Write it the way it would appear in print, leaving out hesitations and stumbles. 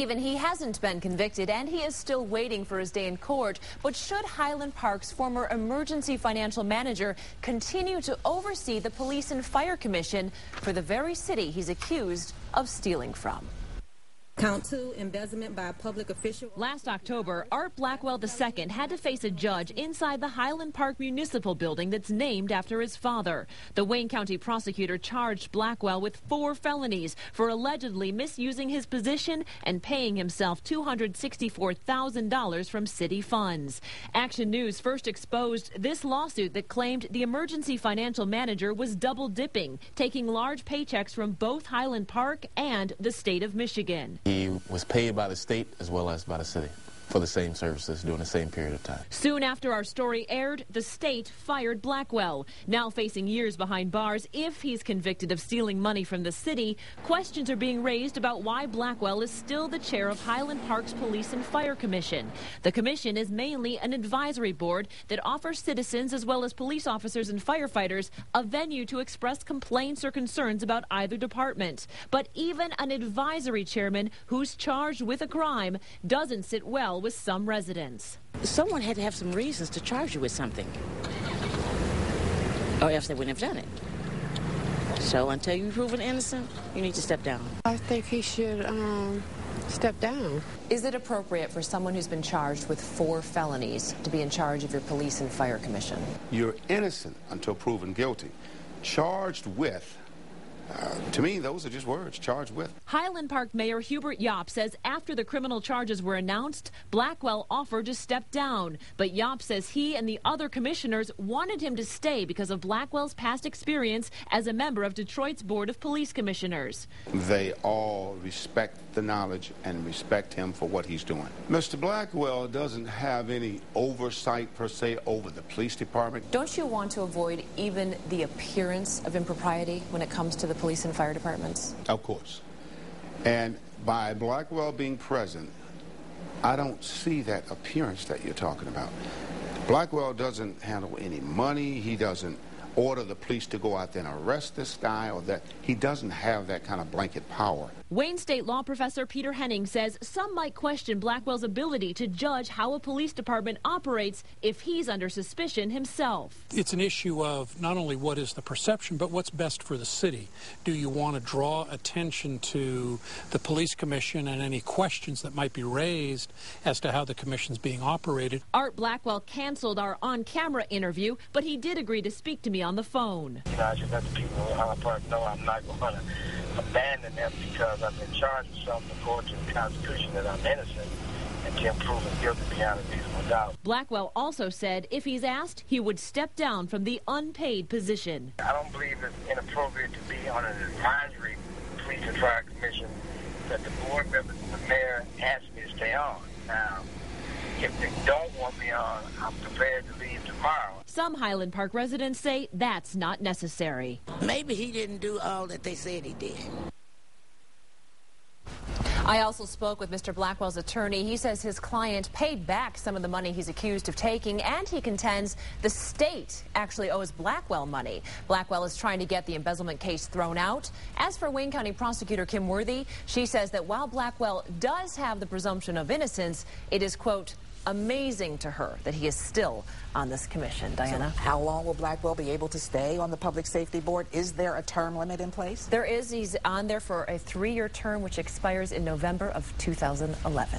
Even he hasn't been convicted, and he is still waiting for his day in court. But should Highland Park's former emergency financial manager continue to oversee the Police and Fire Commission for the very city he's accused of stealing from? Count 2, embezzlement by a public official. Last October, Art Blackwell II had to face a judge inside the Highland Park Municipal Building that's named after his father. The Wayne County prosecutor charged Blackwell with 4 felonies for allegedly misusing his position and paying himself $264,000 from city funds. Action News first exposed this lawsuit that claimed the emergency financial manager was double dipping, taking large paychecks from both Highland Park and the state of Michigan. He was paid by the state as well as by the city for the same services during the same period of time. Soon after our story aired, the state fired Blackwell. Now facing years behind bars if he's convicted of stealing money from the city, questions are being raised about why Blackwell is still the chair of Highland Park's Police and Fire Commission. The commission is mainly an advisory board that offers citizens as well as police officers and firefighters a venue to express complaints or concerns about either department. But even an advisory chairman who's charged with a crime doesn't sit well with some residents. Someone had to have some reasons to charge you with something, or else they wouldn't have done it. So until you're proven innocent, you need to step down. I think he should step down. Is it appropriate for someone who's been charged with 4 felonies to be in charge of your Police and Fire Commission? You're innocent until proven guilty. Charged with, to me, those are just words, charged with. Highland Park Mayor Hubert Yopp says after the criminal charges were announced, Blackwell offered to step down. But Yopp says he and the other commissioners wanted him to stay because of Blackwell's past experience as a member of Detroit's Board of Police Commissioners. They all respect the knowledge and respect him for what he's doing. Mr. Blackwell doesn't have any oversight per se over the police department. Don't you want to avoid even the appearance of impropriety when it comes to the police and fire departments? Of course. And by Blackwell being present, I don't see that appearance that you're talking about. Blackwell doesn't handle any money. He doesn't order the police to go out there and arrest this guy or that. He doesn't have that kind of blanket power. Wayne State law professor Peter Henning says some might question Blackwell's ability to judge how a police department operates if he's under suspicion himself. It's an issue of not only what is the perception, but what's best for the city. Do you want to draw attention to the police commission and any questions that might be raised as to how the commission's being operated? Art Blackwell canceled our on-camera interview, but he did agree to speak to me on the phone. You know, I should let the people in Highland Park know I'm not going to abandon them because I've been charged with something according to the Constitution that I'm innocent until proven guilty beyond a reasonable doubt. Blackwell also said if he's asked, he would step down from the unpaid position. I don't believe it's inappropriate to be on an advisory police and fire commission that the board members and the mayor asked me to stay on. Now, if they don't want me on, I'm prepared to leave tomorrow. Some Highland Park residents say that's not necessary. Maybe he didn't do all that they said he did. I also spoke with Mr. Blackwell's attorney. He says his client paid back some of the money he's accused of taking, and he contends the state actually owes Blackwell money. Blackwell is trying to get the embezzlement case thrown out. As for Wayne County prosecutor Kim Worthy, she says that while Blackwell does have the presumption of innocence, it is, quote, amazing to her that he is still on this commission. Diana? So how long will Blackwell be able to stay on the Public Safety Board? Is there a term limit in place? There is. He's on there for a 3-year term, which expires in November of 2011.